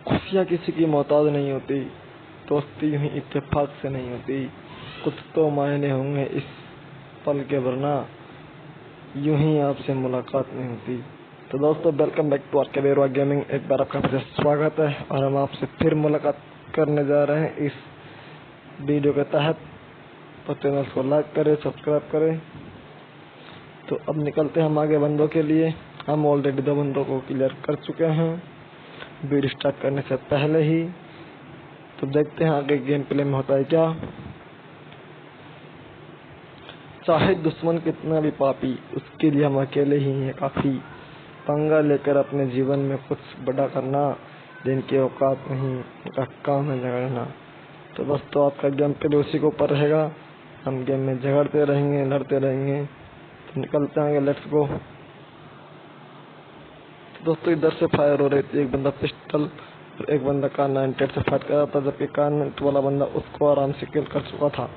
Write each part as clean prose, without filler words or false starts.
खुशियाँ किसी की मोहताज नहीं होती, दोस्ती यूं ही इत्तेफाक से नहीं होती। कुछ तो मायने होंगे इस पल के, वरना यूं ही आपसे मुलाकात नहीं होती। तो दोस्तों, वेलकम बैक टू आर के गेमिंग। एक बार आपका फिर से स्वागत है और हम आपसे फिर मुलाकात करने जा रहे हैं इस वीडियो के तहत। तो चैनल को लाइक करें, सब्सक्राइब करें। तो अब निकलते हैं हम आगे बंदों के लिए। हम ऑलरेडी 2 बंदों को क्लियर कर चुके हैं वीडियो स्टार्ट करने से पहले ही। तो देखते हैं आगे गेम प्ले में होता है क्या। चाहे दुश्मन कितना भी पापी, उसके लिए हम अकेले ही हैं काफी। पंगा लेकर अपने जीवन में कुछ बड़ा करना, जिनकी औकात नहीं उनका काम है झगड़ना। तो दोस्तों, आपका गेम प्ले उसी के ऊपर रहेगा। हम गेम में झगड़ते रहेंगे, लड़ते रहेंगे। तो निकलते हैं, लेट्स गो। तो दोस्तों, इधर से फायर हो रही थी। एक बंदा पिस्टल और एक बंदा Kar-98 से फाइट कर रहा था, जबकि Kar-98 वाला बंदा उसको आराम से किल कर चुका था।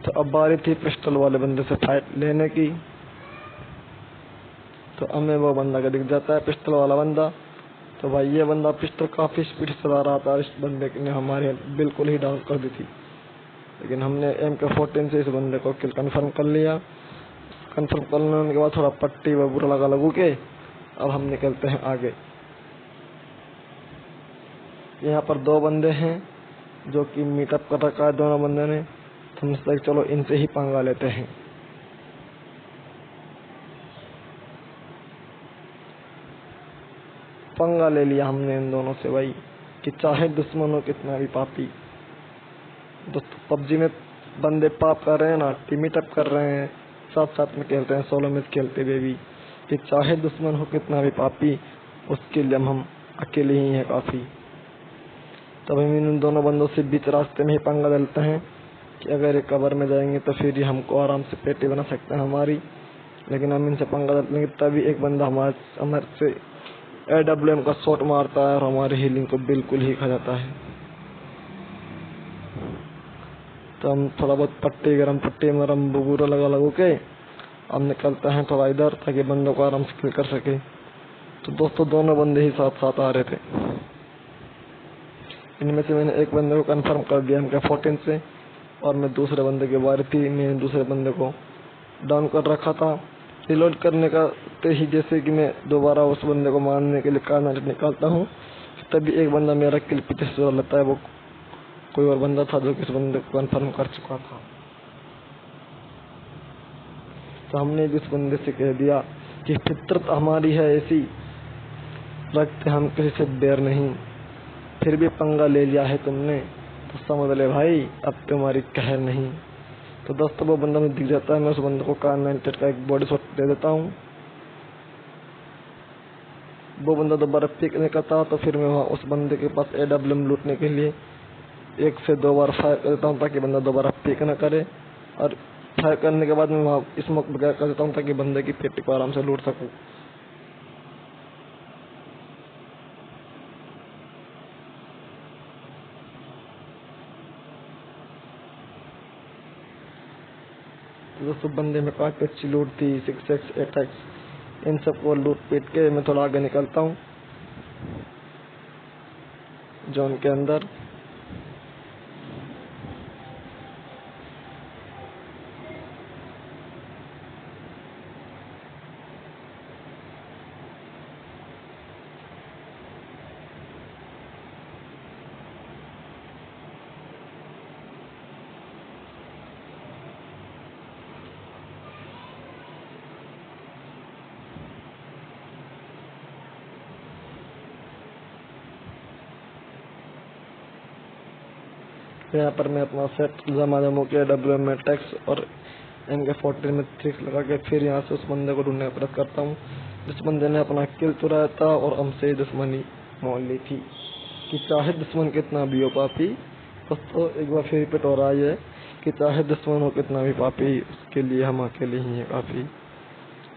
तो अब बारी थी पिस्टल वाले बंदे से फाइट लेने की। तो हमें वो बंदा का दिख जाता है, पिस्टल वाला बंदा। तो भाई ये बंदा पिस्टल काफी स्पीड से चला रहा था। इस बंदे ने हमारी बिल्कुल ही डाउन कर दी थी, लेकिन हमने MK14 से इस बंदे को किल कंफर्म कर लिया। कंफर्म करने के बाद थोड़ा पट्टी व बुरा लगा लगू के अब हम निकलते हैं आगे। यहाँ पर 2 बंदे हैं जो कि मीटअप कर रखा है दोनों बंदे ने। तो हम सोचे चलो इनसे ही पंगा लेते हैं। पंगा ले लिया हमने इन दोनों से भाई, कि चाहे दुश्मन हो कितना भी पापी। दोस्तों, पबजी में बंदे पाप कर रहे हैं ना, मीटअप कर रहे हैं, साथ साथ में खेलते हैं, सोलो में खेलते हुए भी, कि चाहे दुश्मन हो कितना भी पापी, उसके लिए हम अकेले ही हैं काफी। तब हम इन दोनों बंदों से बीच रास्ते में ही पंगा डालते हैं कि अगर ये कवर में जाएंगे तो फिर ये हमको आराम से पेटी बना सकते हैं हमारी। लेकिन हम इनसे पंगा डालेंगे तभी एक बंदा हमारे से AWM का शॉट मारता है और हमारी हीलिंग को बिल्कुल ही खा जाता है। तो हम थोड़ा बहुत गरम पट्टी में रम बुरा लगा लगू के अब निकलते हैं थोड़ा इधर, ताकि बंदों को आराम से किल कर सके। तो दोस्तों, दोनों बंदे ही साथ साथ आ रहे थे। इनमें से मैंने एक बंदे को कंफर्म कर दिया MK14 से, और मैं दूसरे बंदे की बारी थी। मैंने दूसरे बंदे को डाउन कर रखा था। रिलोड करने का ते ही जैसे कि मैं दोबारा उस बंदे को मारने के लिए Kar-98 निकालता हूँ, तभी एक बंदा मेरा किल पीछे से चुरा लेता है। वो कोई और बंदा था जो कि इस बंदे को कंफर्म कर चुका था। तो हमने भी उस बंदे से कह दिया कि फितरत हमारी है ऐसी, रखते हम किसी से बैर नहीं। फिर भी पंगा ले लिया है तुमने, तो समझ ले भाई अब तुम्हारी कहर नहीं। तो दोस्तों, वो बंदा मुझे दिख जाता है। मैं उस बंदे को Kar-98 का एक बॉडी शॉट दे देता हूँ। वो बंदा दोबारा पिक नहीं करता, तो फिर मैं वहाँ उस बंदे के पास AWM लूटने के लिए 1 से 2 बार फायर कर देता हूँ, ताकि बंदा दोबारा पिक न करे। और फायर करने के बाद मैं वहाँ स्मोक वगैरह कर देता हूँ, ताकि बंदे की पेटी को आराम से लूट सकूँ। तो दोस्तों, बंदे में काफी अच्छी लूट थी, 6x 8x, इन सबको लूट पीट के मैं थोड़ा आगे निकलता हूँ जोन के अंदर। यहाँ पर मैं अपना सेट जमा जमो के AWM में टैक्स और MK14 में 3 लगा के फिर यहाँ से उस बंदे को ढूंढने का प्रयास करता हूँ जिस बंदे ने अपना किल चुराया था और हमसे दुश्मनी मोल ली थी, कि चाहे दुश्मन कितना भी हो पापी। दोस्तों, एक बार फिर रिपीट हो रहा है कि चाहे दुश्मन हो कितना भी पापी, उसके लिए हम अकेले ही हैं काफी।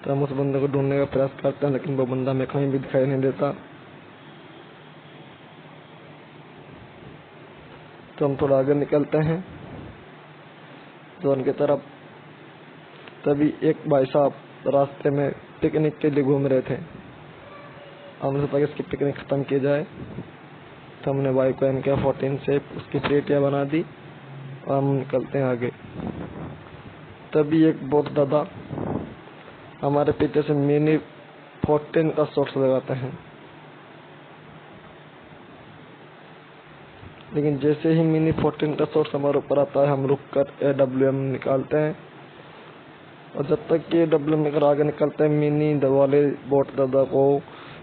तो हम उस बंदे को ढूंढने का प्रयास करते हैं, लेकिन वो बंदा हमें कहीं भी दिखाई नहीं देता। तो हम थोड़ा आगे निकलते हैं जोन की तरफ। तभी एक भाई साहब रास्ते में पिकनिक के लिए घूम रहे थे। हमने सोचा कि इसकी पिकनिक खत्म की जाए। तो हमने भाई को MK14 से उसकी पेटियां बना दी और हम निकलते हैं आगे। तभी एक बहुत दादा हमारे पीछे से मिनी 14 का शॉट्स लगाते हैं, लेकिन जैसे ही मिनी 14 का शॉट्स हमारे ऊपर आता है हम रुक कर AWM निकालते हैं। और जब तक कि AWM लेकर आगे निकलते हैं मिनी वाले बोट दादा को,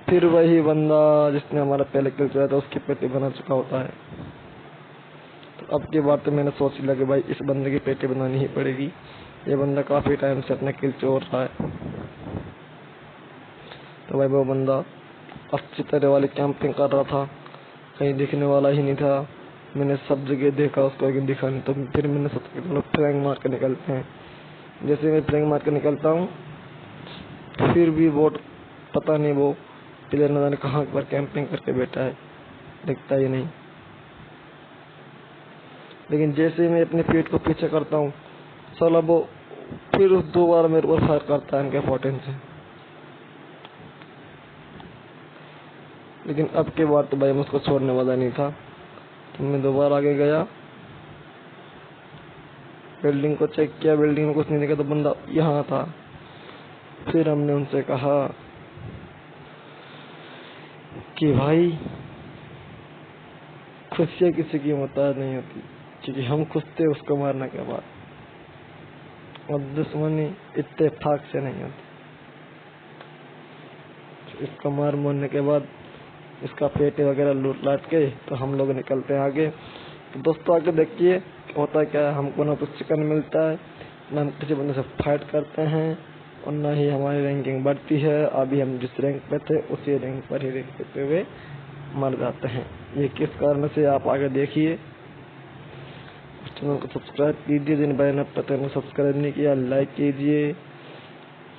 फिर वही बंदा जिसने हमारा पहले किल किया था उसकी पेटी बना चुका होता है। तो अब की बात तो मैंने सोच लिया कि भाई इस बंदे की पेटी बनानी ही पड़ेगी, ये बंदा काफी टाइम से अपने किल चोर रहा है। तो भाई वो बंदा अच्छी तरह वाली कैंपिंग कर रहा था, कहीं दिखने वाला ही नहीं था। मैंने सब जगह देखा उसको, लेकिन दिखा नहीं। तो फिर मैंने सोचा कि चलो फ्लैंक मार के निकलते हैं। जैसे मैं फ्लैंक मार के निकलता हूँ फिर भी बोट पता नहीं वो प्लेयर न जाने कहाँ पर कैंपिंग करके बैठा है, दिखता ही नहीं। लेकिन जैसे ही मैं अपने पेट को पीछे करता हूँ साला वो फिर 2 बार मेरे ऊपर फायर करता है MK14 से। लेकिन अब के बाद तो भाई मैं उसको छोड़ने वाला नहीं था। तो मैं दोबारा आगे गया, बिल्डिंग को चेक किया, बिल्डिंग में कुछ नहीं दिखा तो बंदा यहाँ था। फिर हमने उनसे कहा कि भाई खुशियाँ किसी की मोहताज नहीं होती, क्योंकि हम खुश थे उसको मारने के बाद, और दुश्मनी इत्तेफाक से नहीं होती। इसको मारने के बाद इसका पेटे वगैरह लूट लाट के तो हम लोग निकलते हैं आगे। तो दोस्तों आगे देखिए होता क्या है, हमको ना तो चिकन मिलता है, ना हम किसी बंदे से फाइट करते हैं, और ना ही हमारी रैंकिंग बढ़ती है। अभी हम जिस रैंक पे थे उसी रैंक पर ही रहते हुए मर जाते हैं। ये किस कारण से आप आगे देखिए। चैनल को सब्सक्राइब कीजिए, जिन भाई ने पता नहीं सब्सक्राइब नहीं किया लाइक कीजिए,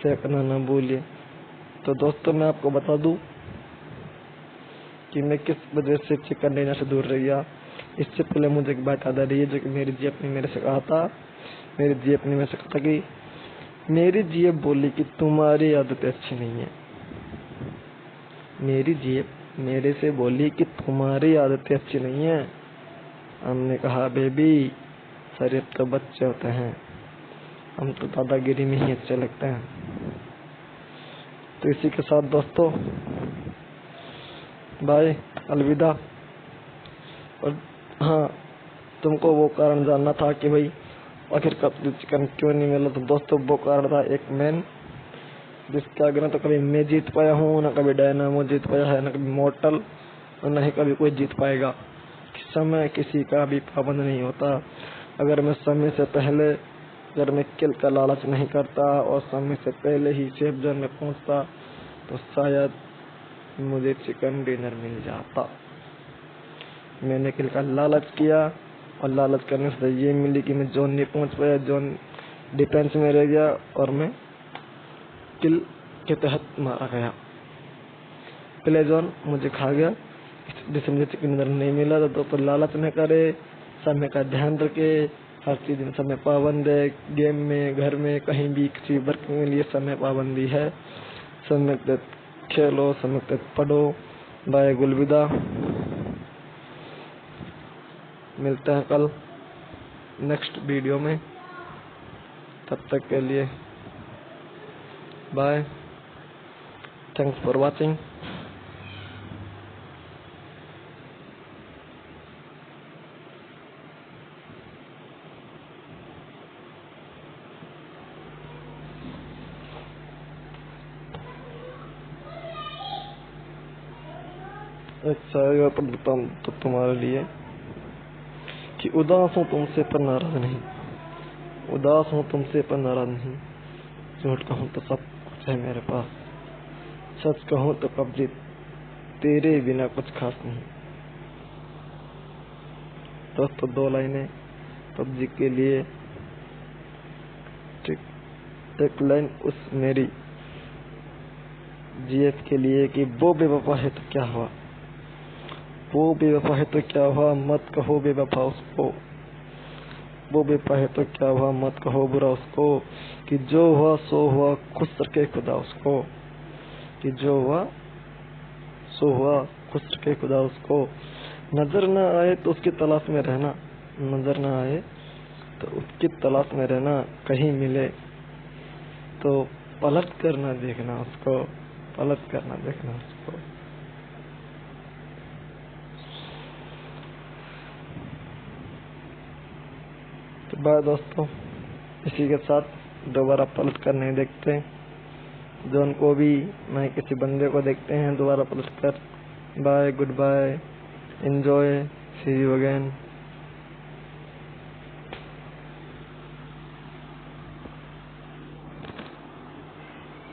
शेयर करना ना भूलिए। तो दोस्तों मैं आपको बता दूं कि मैं किस वजह से चिकन डिनर से दूर रह गया। इससे पहले मुझे एक बात याद आ रही है जो कि मेरी जीएफ ने मेरे से कहा था। मेरी जीएफ ने मेरे से कहा था कि मेरी जीएफ बोली कि तुम्हारी आदतें अच्छी नहीं है। मेरी जीएफ मेरे से बोली कि तुम्हारी आदतें अच्छी नहीं है। हमने कहा बेबी शरीफ तो बच्चे होते हैं, हम तो दादागिरी में ही अच्छे लगते हैं। तो इसी के साथ दोस्तों बाय, अलविदा। और हाँ, तुमको वो कारण जानना था कि भाई आखिर कब चिकन क्यों नहीं मिला, तो दोस्तों वो कारण था एक मैन, जिसके आगे ना तो कभी मैं जीत पाया हूँ, ना कभी डायनामो जीत पाया है, ना कभी मॉर्टल, और ना ही कभी कोई जीत पाएगा। समय किसी का भी पाबंद नहीं होता। अगर मैं समय से पहले अगर मैं किल का लालच नहीं करता और समय से पहले ही सेफ जोन में पहुंचता तो शायद मुझे चिकन डिनर मिल जाता। मैंने किल का लालच किया और लालच करने से ये मिली कि मैं जोन नहीं पहुंच पाया, जोन डिफेंस में रह गया और मैं किल के तहत मारा गया। प्ले जोन मुझे खा गया, जिससे मुझे चिकन डिनर नहीं मिला। तो लालच न करे, समय का ध्यान रखे, हर चीज में समय पाबंद है। गेम में, घर में, कहीं भी किसी वर्क के लिए समय पाबंदी है। समय तक खेलो, समय तक पढ़ो। बाय, गुलविदा। मिलते हैं कल नेक्स्ट वीडियो में, तब तक के लिए बाय, थैंक्स फॉर वॉचिंग। एक शायरी और पढ़ता हूं तो तुम्हारे लिए कि उदास हूँ तुमसे पर नाराज नहीं, उदास हूँ तुमसे पर नाराज नहीं। झूठ कहूँ तो सब कुछ है मेरे पास, सच कहूँ तो कब्जे तेरे बिना कुछ खास नहीं। दोस्तों 2 लाइनें पबजी के लिए। ठीक, एक लाइन उस मेरी जीएफ के लिए कि वो बेवफा है तो क्या हुआ, वो बेवफा है तो क्या हुआ, मत कहो बेवफा उसको। वो बेवफा है तो क्या हुआ, मत कहो बुरा उसको। कि जो हुआ सो हुआ, खुश रखे खुदा उसको। कि जो हुआ सो हुआ, खुश रखे खुदा उसको। नजर न आए तो उसकी तलाश में रहना, नजर न आए तो उसकी तलाश में रहना, कहीं मिले तो पलट कर न देखना उसको, पलट कर न देखना उसको। तो बाय दोस्तों, इसी के साथ दोबारा पलट कर नहीं देखते, जो उनको भी मैं किसी बंदे को देखते हैं दोबारा पलट कर। Bye, good bye, enjoy, see you again.